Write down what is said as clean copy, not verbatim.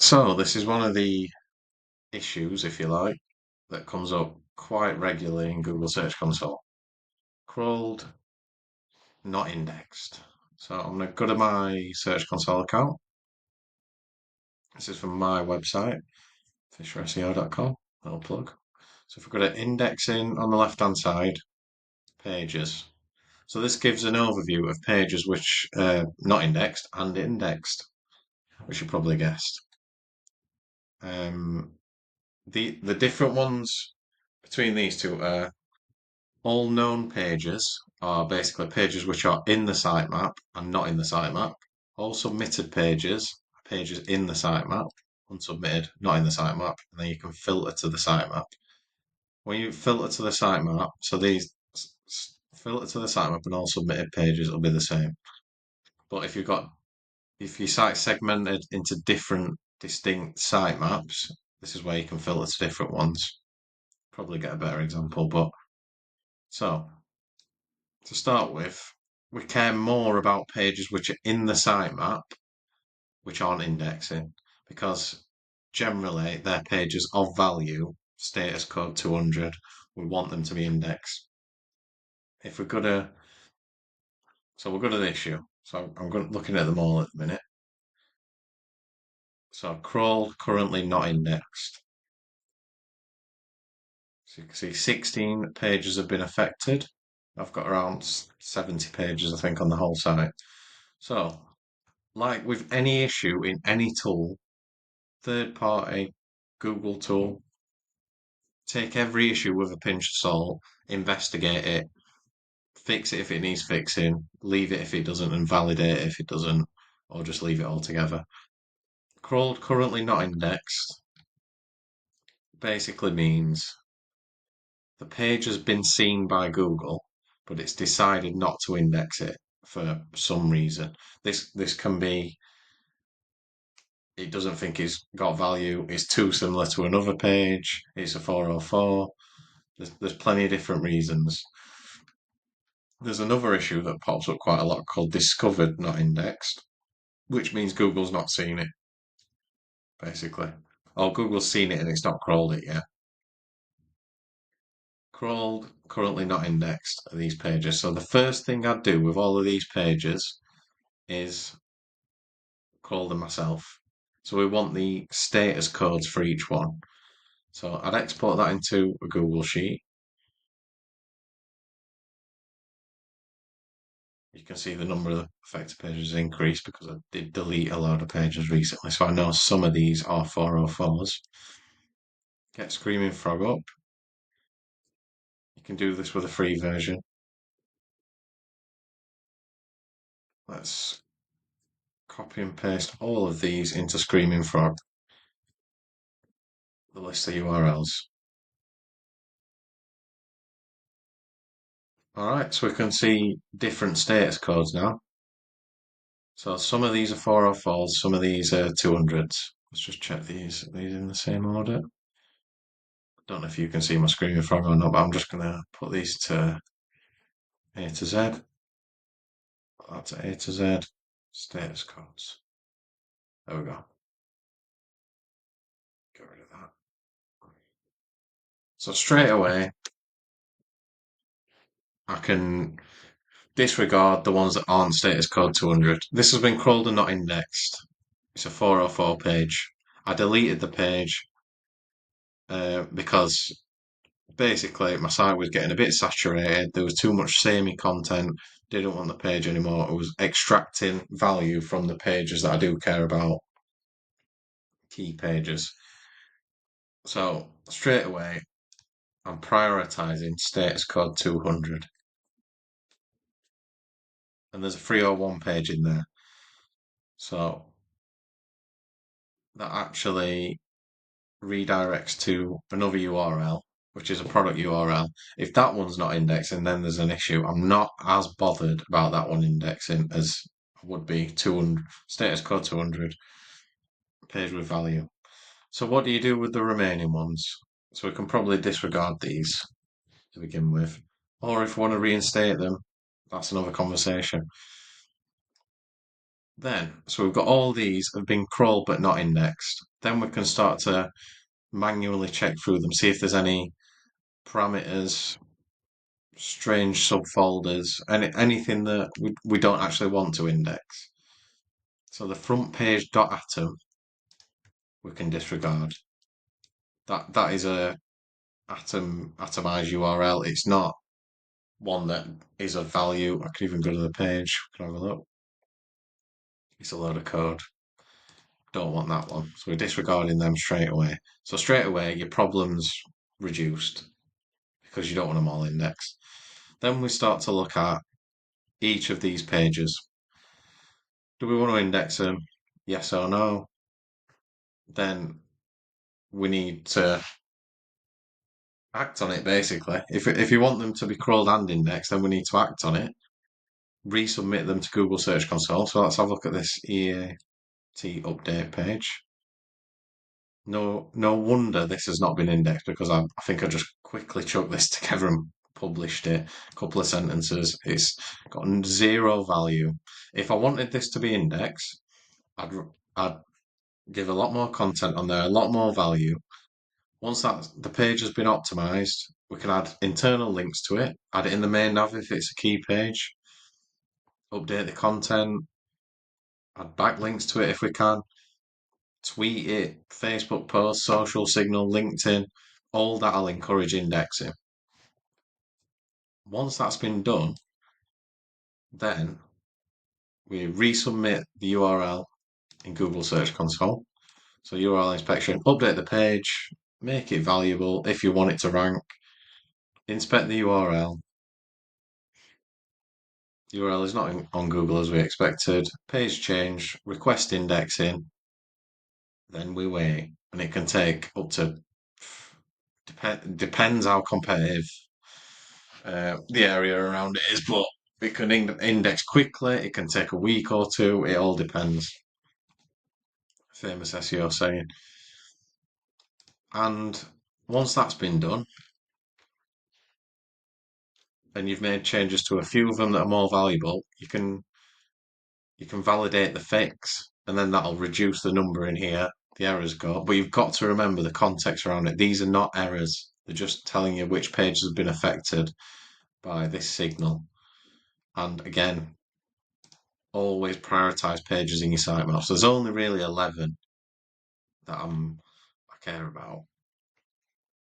So this is one of the issues, if you like, that comes up quite regularly in Google Search Console. Crawled, not indexed. So I'm going to go to my Search Console account. This is from my website, fisherseo.com, little plug. So if we go to indexing on the left-hand side, pages. So this gives an overview of pages which not indexed and indexed, which you probably guessed. Um, the different ones between these two are all known pages are basically pages which are in the sitemap and not in the sitemap. All submitted pages are pages in the sitemap, unsubmitted, not in the sitemap, and then you can filter to the sitemap. When you filter to the sitemap, so these filter to the sitemap and all submitted pages will be the same. But if your site segmented into different distinct sitemaps, this is where you can filter to different ones. Probably get a better example, but so to start with, we care more about pages which are in the sitemap, which aren't indexing, because generally they're pages of value, status code 200. We want them to be indexed. If we're gonna, so we're going to the issue. So looking at them all at the minute. So crawl currently not indexed. So you can see 16 pages have been affected. I've got around 70 pages, I think, on the whole site. So, like with any issue in any tool, third party Google tool, take every issue with a pinch of salt, investigate it, fix it if it needs fixing, leave it if it doesn't, and validate it if it doesn't, or just leave it altogether. Crawled currently not indexed basically means the page has been seen by Google, but it's decided not to index it for some reason. This can be it doesn't think it's got value, it's too similar to another page, it's a 404. There's plenty of different reasons. There's another issue that pops up quite a lot called discovered not indexed, which means Google's not seen it, basically. Or Google's seen it and it's not crawled it yet. Crawled, currently not indexed are these pages. So the first thing I'd do with all of these pages is crawl them myself. So we want the status codes for each one. So I'd export that into a Google Sheet. You can see the number of affected pages increased because I did delete a load of pages recently. So I know some of these are 404s. Get Screaming Frog up. You can do this with a free version. Let's copy and paste all of these into Screaming Frog, the list of URLs. Alright, so we can see different status codes now. So some of these are 404s, some of these are 200s. Let's just check these. Are these in the same order? Don't know if you can see my Screaming Frog or not, but I'm just going to put these to A to Z. That's A to Z. Status codes. There we go. Get rid of that. So straight away, I can disregard the ones that aren't status code 200. This has been crawled and not indexed. It's a 404 page. I deleted the page because basically my site was getting a bit saturated. There was too much samey content. Didn't want the page anymore. It was extracting value from the pages that I do care about, key pages. So straight away, I'm prioritizing status code 200. And there's a 301 page in there. So that actually redirects to another URL, which is a product URL. If that one's not indexing, then there's an issue. I'm not as bothered about that one indexing as I would be 200, status code 200, page with value. So what do you do with the remaining ones? So we can probably disregard these to begin with. Or if we want to reinstate them, that's another conversation. Then, so we've got all these have been crawled but not indexed. Then we can start to manually check through them, see if there's any parameters, strange subfolders, anything that we don't actually want to index. So the front page .atom we can disregard. That is a atomized URL. It's not one that is of value. I can even go to the page. Can have a look. It's a load of code. Don't want that one. So we're disregarding them straight away. So straight away your problem's reduced because you don't want them all indexed. Then we start to look at each of these pages. Do we want to index them? Yes or no? Then we need to act on it basically. If you want them to be crawled and indexed, then we need to act on it, resubmit them to Google Search Console. So let's have a look at this EAT update page. No wonder this has not been indexed because I think I just quickly chucked this together and published it. A couple of sentences. It's got zero value. If I wanted this to be indexed, I'd give a lot more content on there, a lot more value. Once that the page has been optimized, we can add internal links to it, add it in the main nav if it's a key page, update the content, add backlinks to it if we can, tweet it, Facebook post, social signal, LinkedIn, all that'll encourage indexing. Once that's been done, then we resubmit the URL in Google Search Console. So URL inspection, update the page, make it valuable if you want it to rank, inspect the URL. URL is not on Google as we expected. Page change, request indexing, then we wait. And it can take up to, depends how competitive the area around it is, but it can index quickly, it can take a week or two, it all depends. Famous SEO saying. And once that's been done, and you've made changes to a few of them that are more valuable, you can validate the fix, and then that'll reduce the number in here. The errors go, but you've got to remember the context around it. These are not errors; they're just telling you which page has been affected by this signal. And again, always prioritize pages in your sitemap. So there's only really 11 that I care about.